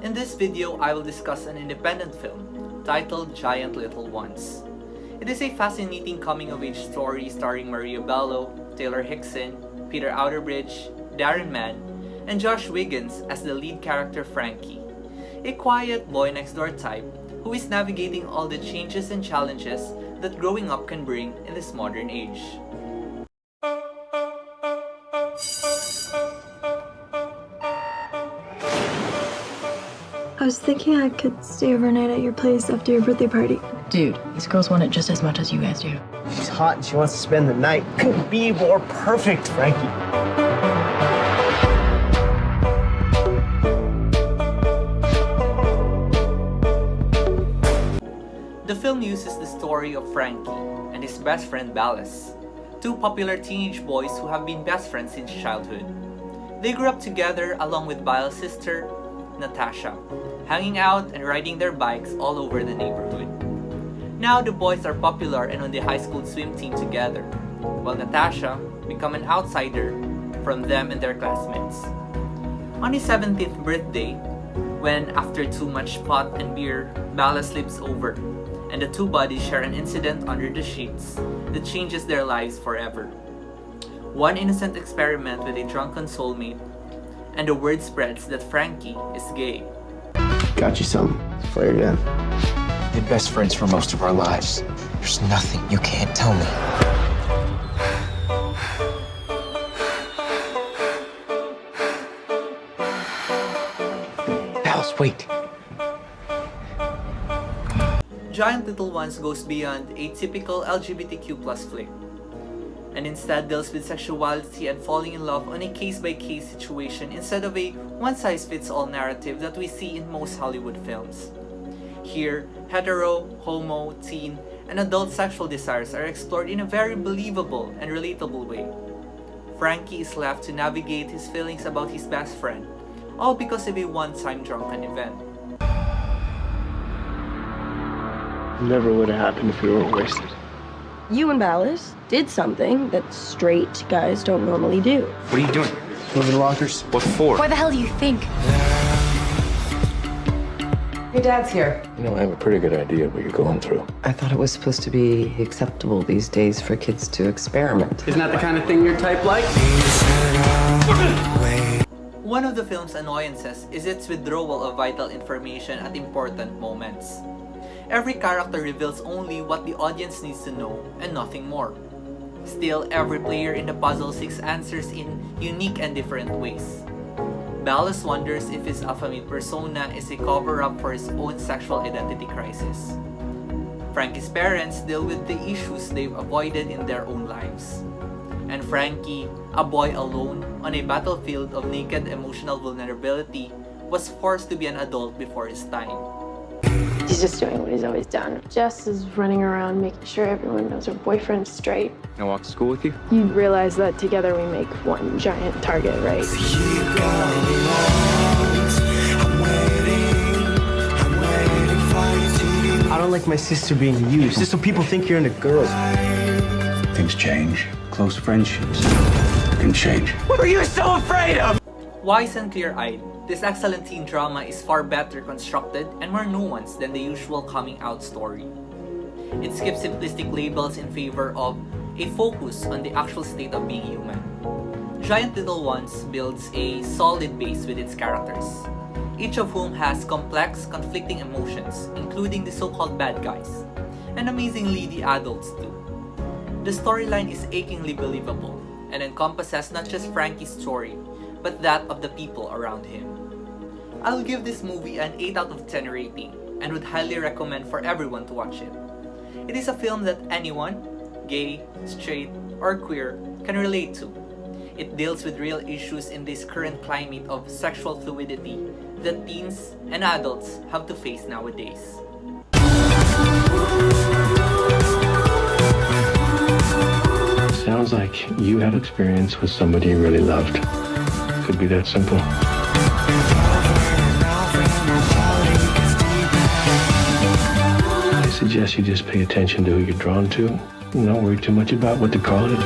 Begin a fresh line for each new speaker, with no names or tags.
In this video, I will discuss an independent film titled Giant Little Ones. It is a fascinating coming-of-age story starring Maria Bello, Taylor Hickson, Peter Outerbridge, Darren Mann, and Josh Wiggins as the lead character Frankie, a quiet boy-next-door type who is navigating all the changes and challenges that growing up can bring in this modern age.
I was thinking I could stay overnight at your place after your birthday party.
Dude, these girls want it just as much as you guys do.
She's hot and she wants to spend the night. Couldn't be more perfect, Frankie.
The film uses the story of Frankie and his best friend Ballas, two popular teenage boys who have been best friends since childhood. They grew up together along with Ballas' sister, Natasha, hanging out and riding their bikes all over the neighborhood. Now the boys are popular and on the high school swim team together, while Natasha become an outsider from them and their classmates. On his 17th birthday, when after too much pot and beer, Ballas sleeps over, and the two buddies share an incident under the sheets that changes their lives forever. One innocent experiment with a drunken soulmate, and the word spreads that Frankie is gay.
Got you something for you again.
Been best friends for most of our lives. There's nothing you can't tell me. Alice, wait.
Giant Little Ones goes beyond a typical LGBTQ+ flick, and instead deals with sexuality and falling in love on a case-by-case situation instead of a one-size-fits-all narrative that we see in most Hollywood films. Here, hetero, homo, teen, and adult sexual desires are explored in a very believable and relatable way. Frankie is left to navigate his feelings about his best friend, all because of a one-time drunken event.
Never would have happened if we weren't wasted.
You and Ballas did something that straight guys don't normally do.
What are you doing?
Moving lockers?
What for?
Why the hell do you think?
Your dad's here.
You know, I have a pretty good idea what you're going through.
I thought it was supposed to be acceptable these days for kids to experiment.
Isn't that the kind of thing your type like?
One of the film's annoyances is its withdrawal of vital information at important moments. Every character reveals only what the audience needs to know and nothing more. Still, every player in the puzzle seeks answers in unique and different ways. Ballas wonders if his affamate persona is a cover-up for his own sexual identity crisis. Frankie's parents deal with the issues they've avoided in their own lives. And Frankie, a boy alone on a battlefield of naked emotional vulnerability, was forced to be an adult before his time.
He's just doing what he's always done. Jess is running around making sure everyone knows her boyfriend's straight.
Can I walk to school with you?
You realize that together we make one giant target, right?
I don't like my sister being used, just so people think you're into girls.
Things change. Close friendships can change.
What are you so afraid of?
Wise and clear-eyed, this excellent teen drama is far better constructed and more nuanced than the usual coming-out story. It skips simplistic labels in favor of a focus on the actual state of being human. Giant Little Ones builds a solid base with its characters, each of whom has complex, conflicting emotions, including the so-called bad guys, and amazingly the adults too. The storyline is achingly believable and encompasses not just Frankie's story, but that of the people around him. I'll give this movie an 8 out of 10 rating and would highly recommend for everyone to watch it. It is a film that anyone, gay, straight, or queer, can relate to. It deals with real issues in this current climate of sexual fluidity that teens and adults have to face nowadays.
Sounds like you have experience with somebody you really loved. Could be that simple. I suggest you just pay attention to who you're drawn to. Don't worry too much about what to call it.